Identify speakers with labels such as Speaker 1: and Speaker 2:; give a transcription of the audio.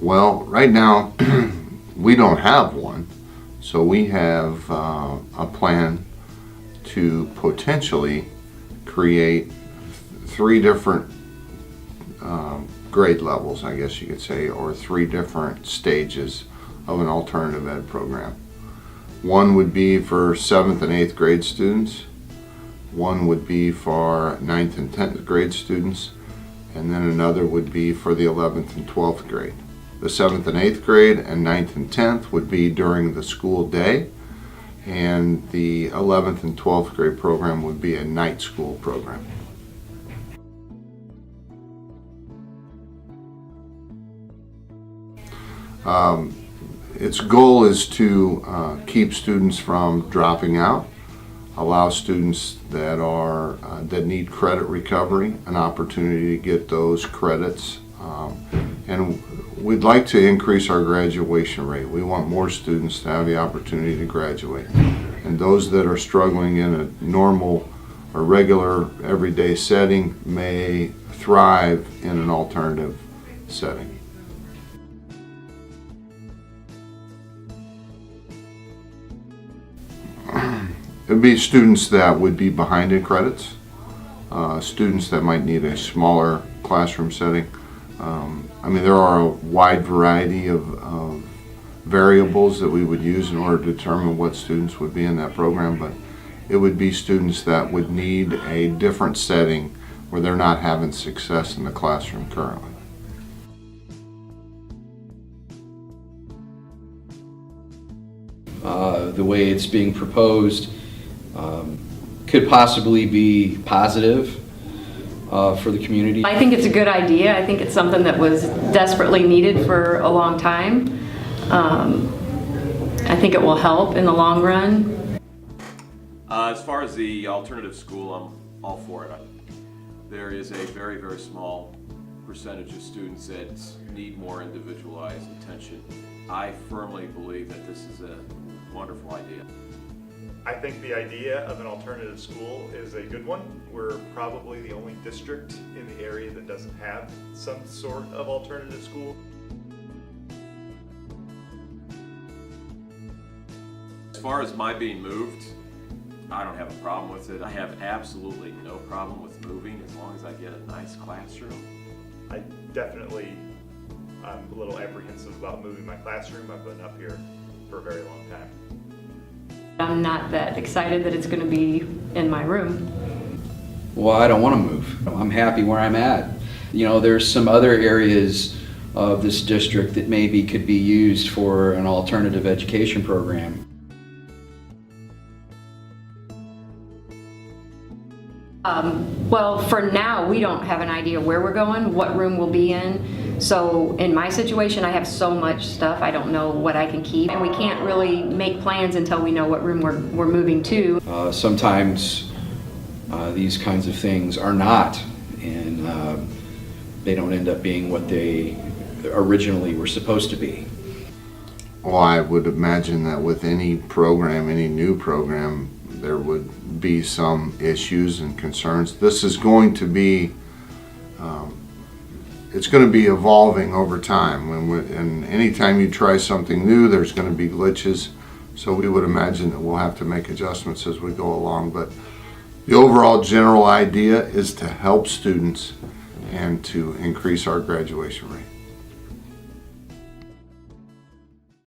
Speaker 1: Well, right now we don't have one, so we have a plan to potentially create three different grade levels, I guess you could say, or three different stages of an alternative ed program. One would be for 7th and 8th grade students, one would be for 9th and 10th grade students, and then another would be for the 11th and 12th grade. The 7th and 8th grade and 9th and 10th would be during the school day, and the 11th and 12th grade program would be a night school program. Its goal is to keep students from dropping out, allow students that need credit recovery an opportunity to get those credits, and we'd like to increase our graduation rate. We want more students to have the opportunity to graduate, and those that are struggling in a normal or regular everyday setting may thrive in an alternative setting. It would be students that would be behind in credits, students that might need a smaller classroom setting. There are a wide variety of variables that we would use in order to determine what students would be in that program, but it would be students that would need a different setting where they're not having success in the classroom currently.
Speaker 2: The way it's being proposed could possibly be positive for the community.
Speaker 3: I think it's a good idea. I think it's something that was desperately needed for a long time. I think it will help in the long run.
Speaker 4: As far as the alternative school, I'm all for it. There is a very, very small percentage of students that need more individualized attention. I firmly believe that this is a wonderful idea.
Speaker 5: I think the idea of an alternative school is a good one. We're probably the only district in the area that doesn't have some sort of alternative school.
Speaker 4: As far as my being moved, I don't have a problem with it. I have absolutely no problem with moving as long as I get a nice classroom.
Speaker 5: I'm a little apprehensive about moving my classroom. I've been up here for a very long time.
Speaker 3: I'm not that excited that it's going to be in my room.
Speaker 2: Well, I don't want to move. I'm happy where I'm at. There's some other areas of this district that maybe could be used for an alternative education program.
Speaker 3: Well, for now, we don't have an idea where we're going, what room we'll be in. So in my situation, I have so much stuff, I don't know what I can keep. And we can't really make plans until we know what room we're moving to.
Speaker 2: Sometimes these kinds of things are not, and they don't end up being what they originally were supposed to be.
Speaker 1: Well, I would imagine that with any program, any new program, there would be some issues and concerns. This is going to be, it's going to be evolving over time. And anytime you try something new, there's going to be glitches. So we would imagine that we'll have to make adjustments as we go along. But the overall general idea is to help students and to increase our graduation rate.